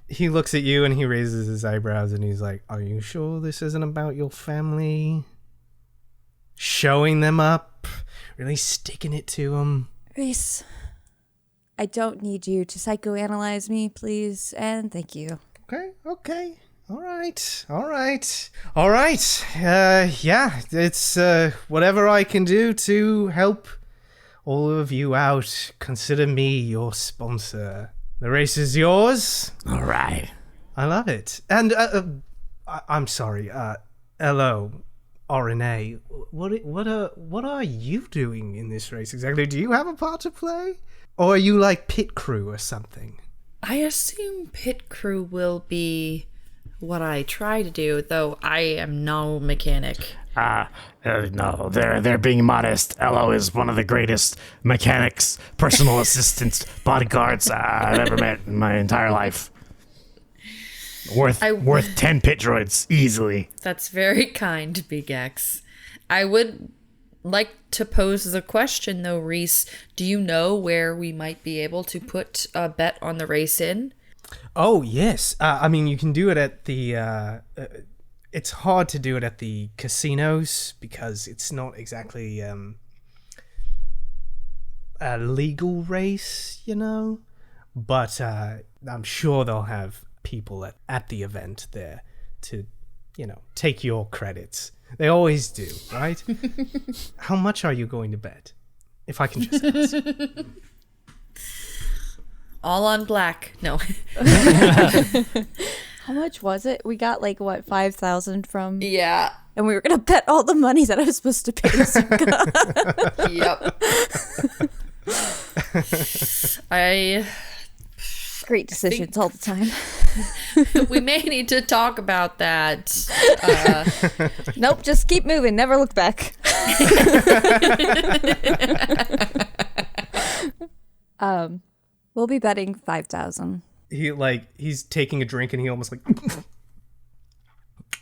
He looks at you and he raises his eyebrows and he's like, "Are you sure this isn't about your family? Showing them up? Really sticking it to them?" Reese, I don't need you to psychoanalyze me, please, and thank you. Okay. All right. Yeah, it's whatever I can do to help all of you out. Consider me your sponsor. The race is yours. All right. I love it. And I'm sorry. Hello, RNA. What are you doing in this race exactly? Do you have a part to play, or are you like pit crew or something? I assume pit crew will be what I try to do, though I am no mechanic. No, they're being modest. Elo is one of the greatest mechanics, personal assistants, bodyguards I've ever met in my entire life. Worth 10 pit droids easily. That's very kind, Beegax. I would like to pose the question, though, Reese. Do you know where we might be able to put a bet on the race in? Oh, yes. I mean, you can do it at the... it's hard to do it at the casinos because it's not exactly a legal race, you know? But I'm sure they'll have people at the event there to, take your credits. They always do, right? How much are you going to bet? If I can just ask. All on black. No. How much was it? We got 5,000 from... Yeah. And we were going to bet all the money that I was supposed to pay. Yep. Great decisions all the time. We may need to talk about that. Nope, just keep moving. Never look back. We'll be betting 5,000. He's taking a drink and he almost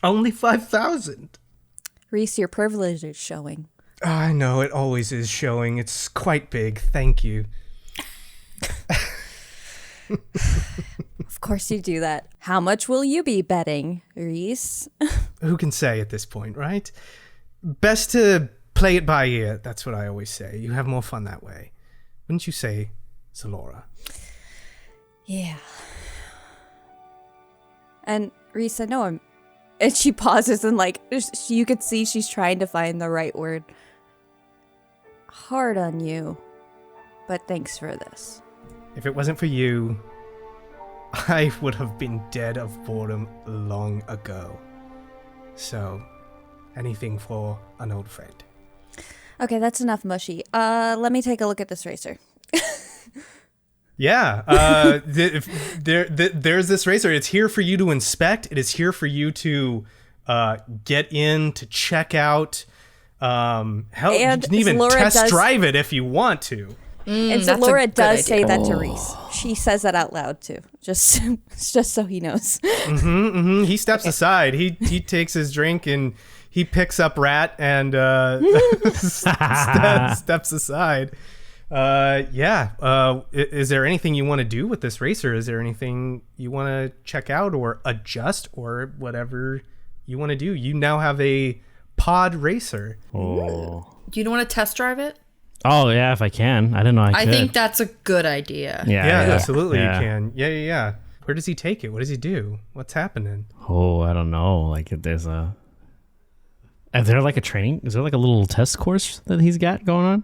only 5,000. Reese, your privilege is showing. I know, it always is showing. It's quite big. Thank you. Of course you do that. How much will you be betting, Reese? Who can say at this point, right? Best to play it by ear. That's what I always say. You have more fun that way. Wouldn't you say, Xelora? Yeah. And Reese, I know I'm... And she pauses and you could see she's trying to find the right word. Hard on you. But thanks for this. If it wasn't for you, I would have been dead of boredom long ago. So, anything for an old friend. Okay, that's enough mushy. Let me take a look at this racer. Yeah, there's this racer. It's here for you to inspect. It is here for you to get in, to check out. Hell, you can even test drive it if you want to. And Xelora does say that to Reese. She says that out loud too, just so he knows. He steps aside. He takes his drink and he picks up Rat and steps aside. Is there anything you want to do with this racer? Is there anything you want to check out or adjust or whatever you want to do? You now have a pod racer. Oh. Do you want to test drive it? Oh, yeah, if I can. I didn't know I could. I think that's a good idea. Yeah, absolutely yeah. You can. Yeah. Where does he take it? What does he do? What's happening? Oh, I don't know. Is there a training? Is there a little test course that he's got going on?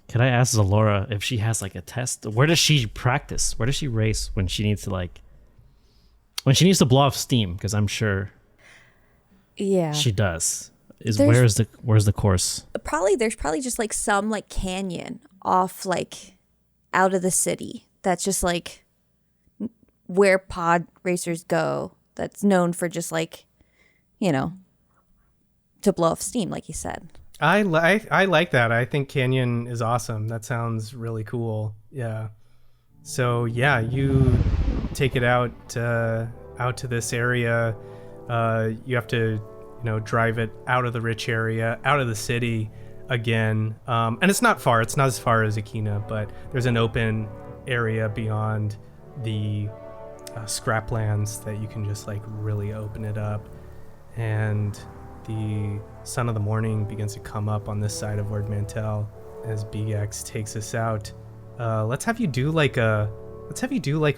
Could I ask Xelora if she has a test? Where does she practice? Where does she race when she needs to when she needs to blow off steam? Because I'm sure she does. Where's the course? There's probably just some canyon off out of the city. That's just where pod racers go. That's known for just to blow off steam, like you said. I like that. I think canyon is awesome. That sounds really cool. Yeah. So yeah, you take it out to this area. You have to drive it out of the rich area, out of the city again. And it's not far. It's not as far as Akina, but there's an open area beyond the scraplands that you can just really open it up. And the sun of the morning begins to come up on this side of Ord Mantell as Beegax takes us out. Let's have you do a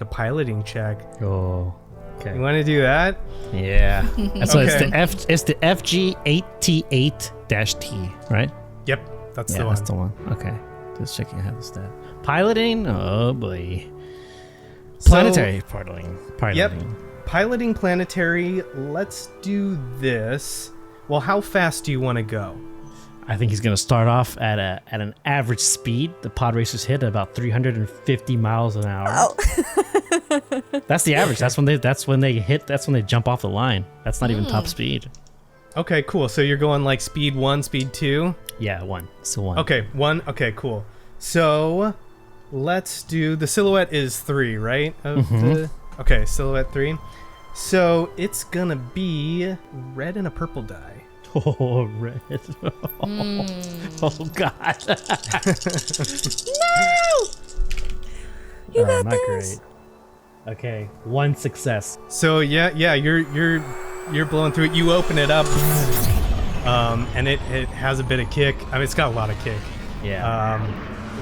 piloting check. Oh. Okay. You want to do that? Yeah. So Okay. it's the FG8T8-T, right? Yep, that's Yeah, the one. that's the one. Okay. Just checking I have the stat. Piloting? Oh boy. Planetary piloting. Yep. Piloting planetary. Let's do this. Well, how fast do you want to go? I think he's going to start off at an average speed. The pod racers hit about 350 miles an hour. Oh. That's the average. That's when they jump off the line. That's not even top speed. Okay, cool. So you're going like speed 1, speed 2? Yeah, 1. So 1. Okay, 1. Okay, cool. So let's do the silhouette is 3, right? Okay, silhouette 3. So it's going to be red and a purple die. Oh, red. Oh, God. You got not this. great. Okay, 1 success. So yeah, you're blowing through it. You open it up, and it has a bit of kick. I mean, it's got a lot of kick. Yeah.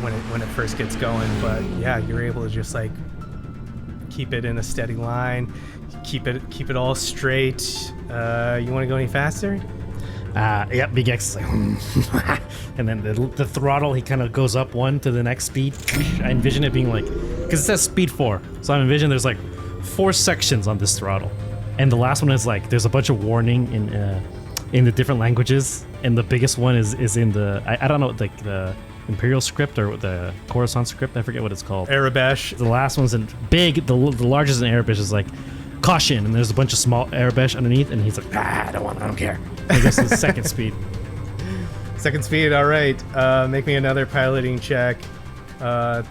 When it first gets going, but yeah, you're able to just like keep it in a steady line, keep it all straight. You want to go any faster? Yep, Beegax is like, and then the throttle, he kind of goes up 1 to the next speed. I envision it being like, because it says speed 4, so I envision there's like 4 sections on this throttle, and the last one is like there's a bunch of warning in the different languages, and the biggest one is in the I don't know, like the Imperial script or the Coruscant script, I forget what it's called. Arabesh. The last one's in big. The largest in Arabish is like caution, and there's a bunch of small Arabish underneath, and he's like, I don't care. I guess the second speed. Second speed. All right. Make me another piloting check.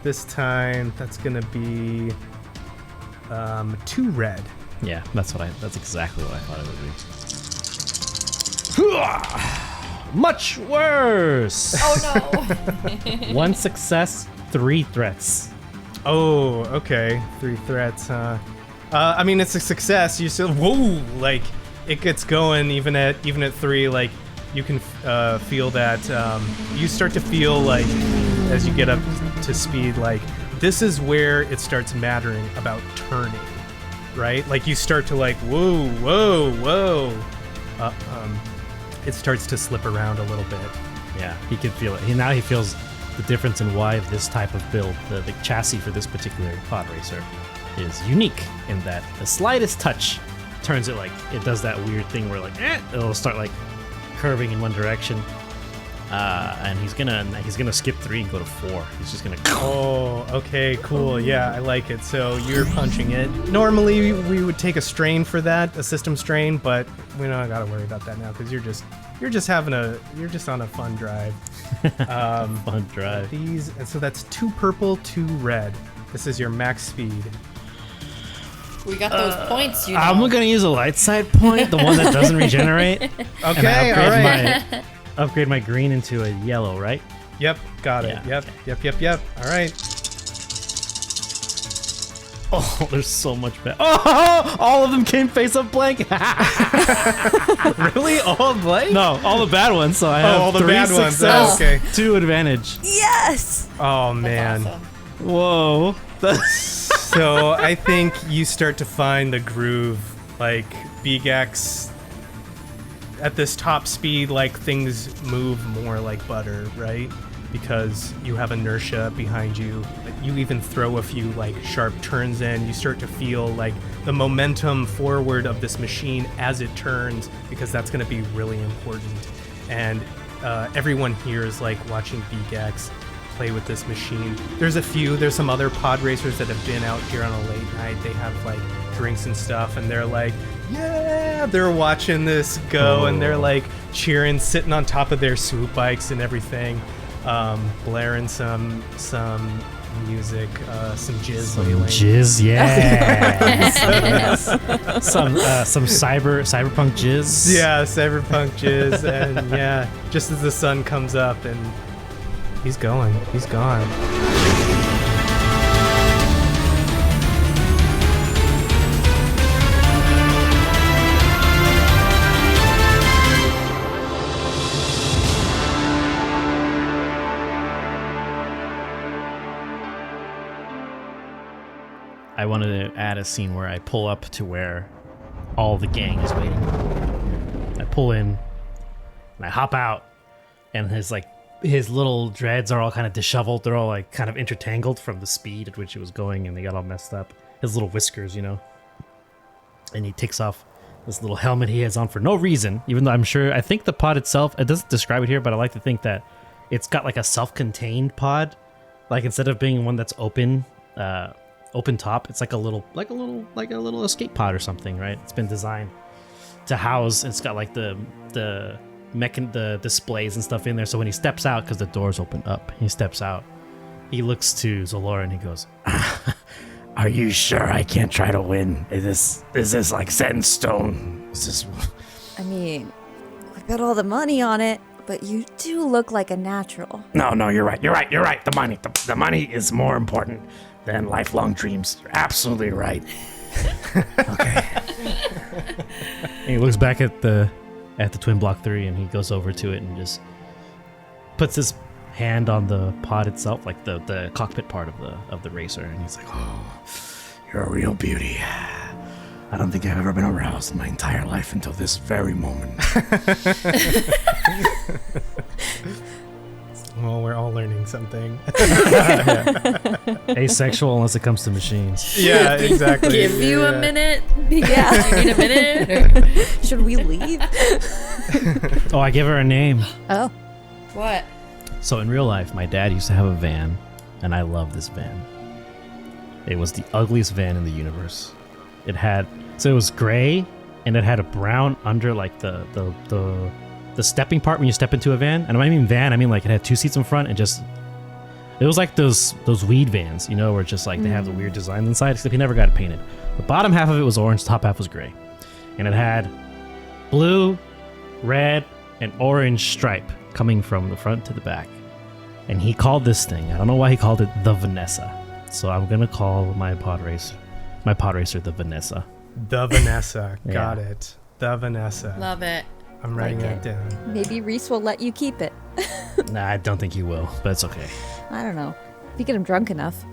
This time that's gonna be 2 red. Yeah, that's exactly what I thought it would be. Much worse. Oh no. 1 success, 3 threats. Oh, okay. 3 threats, huh? I mean, it's a success. You still, whoa, like it gets going even at 3. Like you can feel that. You start to feel like as you get up to speed, like this is where it starts mattering about turning, right? Like you start to like, whoa. It starts to slip around a little bit. Yeah, he can feel it. Now he feels the difference in why this type of build, the chassis for this particular pod racer, is unique in that the slightest touch turns it, like it does that weird thing where like it'll start like curving in one direction, and he's gonna skip 3 and go to 4. He's just gonna Oh, okay, cool. Yeah, I like it. So you're punching it. Normally we would take a strain for that, a system strain, but we don't gotta worry about that now because you're just on a fun drive. fun drive. These, and so that's 2 purple, 2 red. This is your max speed. We got those points, you know. I'm gonna use a light side point, the one that doesn't regenerate. Okay, all right. Upgrade my green into a yellow, right? Yep, got it. Yeah, Yep. All right. Oh, there's so much better. Oh, all of them came face up blank. Really? All blank? No, all the bad ones. So I have all the 3 bad ones. success, Oh, okay. 2 advantage. Yes. Oh man. Awesome. Whoa. So I think you start to find the groove, like Beegax. At this top speed, like things move more like butter, right? Because you have inertia behind you. You even throw a few like sharp turns in. You start to feel like the momentum forward of this machine as it turns, because that's going to be really important. And everyone here is like watching Beegax play with this machine. There's some other pod racers that have been out here on a late night. They have like drinks and stuff, and they're like, yeah, they're watching this go, and they're like cheering, sitting on top of their swoop bikes and everything, blaring some music, some jizz wailing. Jizz, yeah. some cyberpunk jizz. Yeah, cyberpunk jizz, and yeah, just as the sun comes up, and he's gone. I wanted to add a scene where I pull up to where all the gang is waiting. I pull in, and I hop out, and his little dreads are all kind of disheveled. They're all like kind of intertangled from the speed at which it was going, and they got all messed up. His little whiskers, and he takes off this little helmet he has on for no reason, even though I think the pod itself, it doesn't describe it here, but I like to think that it's got like a self-contained pod. Like instead of being one that's open top, it's like a little escape pod or something, right? It's been designed to house. It's got like the displays and stuff in there. So when he steps out, because the doors open up, he steps out. He looks to Xelora and he goes, Are you sure I can't try to win? Is this like set in stone? Is this... I mean, we bet all the money on it, but you do look like a natural. No, you're right. The money is more important than lifelong dreams. You're absolutely right. Okay. And he looks back at the Twin Block 3 and he goes over to it and just puts his hand on the pod itself, like the cockpit part of the racer, and he's like, Oh, you're a real beauty. I don't think I've ever been aroused in my entire life until this very moment. Well, we're all learning something. asexual unless it comes to machines. Yeah, exactly. Give you a minute. Yeah. Do you need a minute? Should we leave? Oh, I give her a name. Oh. What? So in real life, my dad used to have a van, and I love this van. It was the ugliest van in the universe. It was gray, and it had a brown under like the stepping part when you step into a van. And I mean van, I mean like it had two seats in front and just it was like those weed vans, where it's just like they have the weird design inside, except he never got it painted. The bottom half of it was orange, top half was gray. And it had blue, red, and orange stripe coming from the front to the back. And he called this thing, I don't know why he called it the Vanessa. So I'm gonna call my pod racer the Vanessa. The Vanessa. Got Yeah. it. The Vanessa. Love it. I'm writing Like that down. Maybe Reese will let you keep it. Nah, I don't think he will, but it's okay. I don't know. If you get him drunk enough.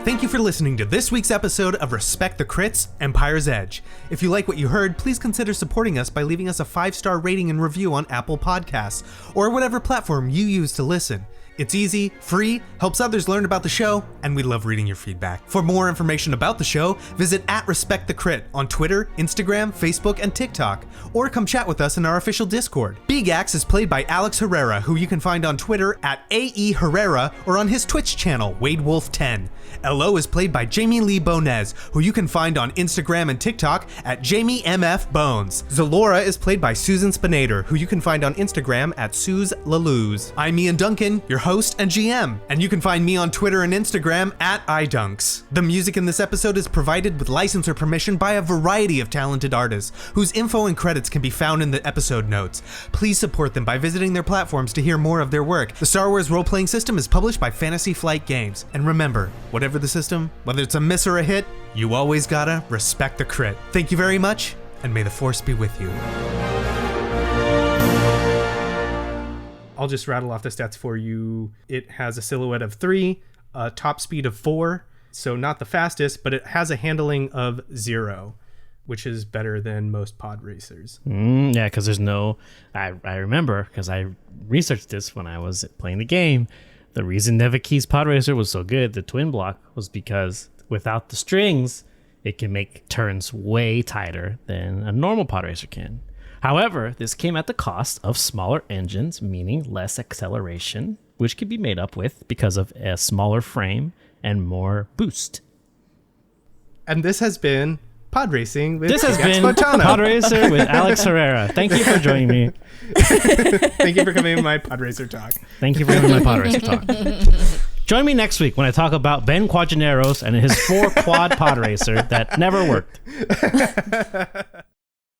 Thank you for listening to this week's episode of Respect the Crits, Empire's Edge. If you like what you heard, please consider supporting us by leaving us a 5-star rating and review on Apple Podcasts, or whatever platform you use to listen. It's easy, free, helps others learn about the show, and we love reading your feedback. For more information about the show, visit @RespectTheCrit on Twitter, Instagram, Facebook, and TikTok, or come chat with us in our official Discord. Beegax is played by Alex Herrera, who you can find on Twitter @AE Herrera or on his Twitch channel, WadeWolf10. LO is played by Jamie Lee-Bonés, who you can find on Instagram and TikTok @JamieMFBones. Xelora is played by Susan Spenader, who you can find on Instagram @SuzLalouz. I'm Ian Duncan, your host and GM, and you can find me on Twitter and Instagram @idunks. The music in this episode is provided with license or permission by a variety of talented artists, whose info and credits can be found in the episode notes. Please support them by visiting their platforms to hear more of their work. The Star Wars role-playing system is published by Fantasy Flight Games. And remember, whatever the system, whether it's a miss or a hit, you always gotta respect the crit. Thank you very much, and may the Force be with you. I'll just rattle off the stats for you. It has a silhouette of 3, a top speed of 4, so not the fastest, but it has a handling of 0, which is better than most pod racers. Yeah, because there's no... I remember, because I researched this when I was playing the game. The reason Nevaki's pod racer was so good, the twin block, was because without the strings, it can make turns way tighter than a normal pod racer can. However, this came at the cost of smaller engines, meaning less acceleration, which could be made up with because of a smaller frame and more boost. And this has been Pod Racing with This has Beegax been Botano. Pod Racer with Alex Herrera. Thank you for joining me. Thank you for coming to my Pod Racer talk. Thank you for having my Pod Racer talk. Join me next week when I talk about Ben Quadraneros and his 4-quad pod racer that never worked.